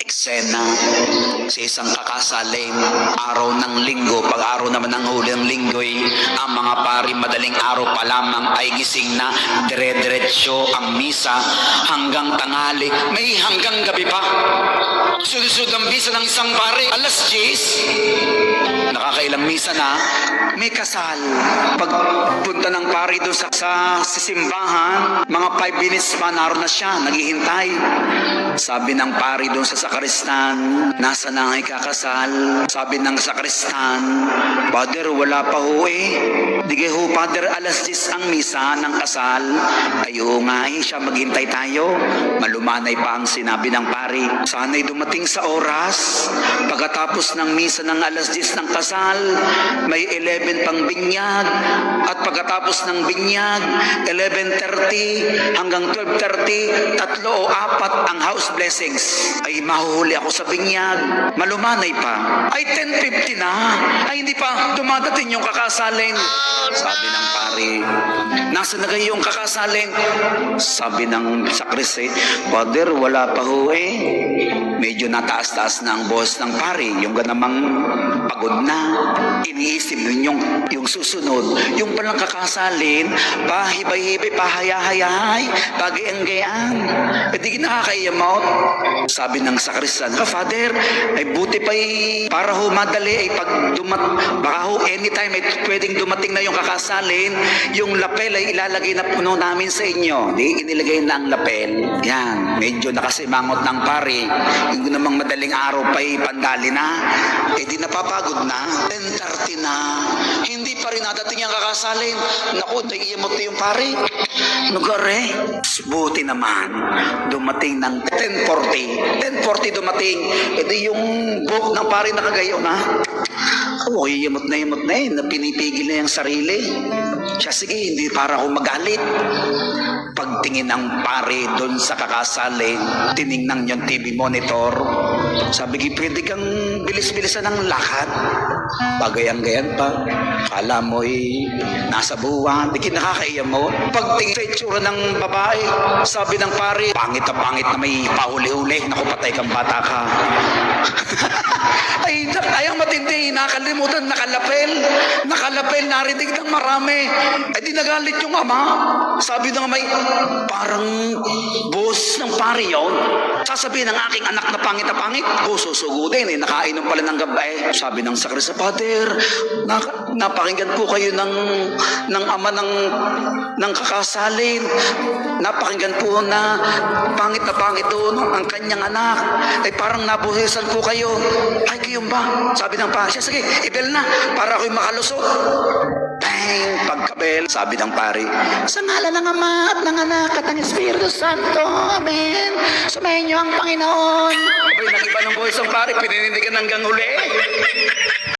eksena sa isang kakasaling araw ng linggo. Pag araw naman ng huling linggo'y ang mga pari madaling araw pa lamang ay gising na, dire-diretso ang misa hanggang tanghali, may hanggang gabi pa. Sunod-sunod ang misa ng isang pari, alas 10, nakakailang misa na, may kasal. Pagpunta ng pari doon sa simbahan, mga 5 minutes pa naroon na siya, naghihintay. Sabi ng pari doon sa sakristan, nasa na ang ikakasal? Sabi ng sakristan, Father, wala pa ho eh. Di kayo ho, Father, alas 10 ang misa ng kasal. Ayo nga eh, siya maghintay tayo. Malumanay pa ang sinabi ng pari. Sana'y dumating sa oras. Pagkatapos ng misa ng alas 10 ng kasal, may 11 pang binyag. At pagkatapos ng binyag, 11:30 hanggang 12:30, 3 o 4 ang house blessings. Ay mahuhuli ako sa binyag. Malumanay pa. Ay 10:50 na. Ay hindi pa dumadating yung kakasalin. Sabi ng pari, nasa na kayo yung kakasalin? Sabi ng sakristan, Father, wala pa ho eh. Medyo nataas-taas na ang boss ng pari. Yung ganamang pagod na. Iniisip nun yung susunod. Yung palang kakasalin, pahibay-hibay, pahaya-hayahay, pag-iang-gayaan. E di nakakaiyamot. Sabi ng sakristan, Father, ay buti pa para ho madali, ay pag baka ho anytime ay pwedeng dumating na yung kakasalin, yung lapel ay ilalagay na puno namin sa inyo. Di, inilagay na ang lapel. Yan, medyo nakasimangot ng pari. Yung namang madaling araw pa'y pandali na. Eh di napapagod na. 10:30 na. Hindi pa rin nadating yung kakasalin. Naku, naiiyamot na yung pari. Nugare. Buti naman. Dumating ng 10:40. 10:40 dumating. Eh di yung buhok ng pari nakagayo na. Oh, yamot na eh. Pinipigil na yung sarili. Siya, sige, hindi para ako magalit. Pagtingin ng pare doon sa kakasalin, tiningnan yung TV monitor. Sabi, pwede kang bilis-bilisan ng lakad. Pagayang-gayan pa. Kala mo nasa buwan. Di nakakaiya mo. Pagtingin sa itsura ng babae, sabi ng pare, pangit na may pahuli-huli. Naku, patay kang bata ka. Ay, ang matindi, nakalimutan, nakalapel, narinig ng marami. Ay, di nagalit yung ama. Sabi ng amay, parang boss ng pari yun. Sasabihin ng aking anak na pangit, susugudin nakainom pala ng gabay. Sabi ng sakristan, Father, napakinggan po kayo ng ama ng kakasalin. Napakinggan po na pangit doon ang kanyang anak. Ay parang nabuhisan po kayo. Ay kayo ba? Sabi ng pari, sige, ibel na para ako'y makalusot. Bang! Pagkabel, sabi ng pari, sa ngalan ng Ama at ng Anak at ng Espiritu Santo, Amen. Sumayin niyo ang Panginoon. Abay, nag-iba ng buhay sa pari, pininindigan hanggang uli.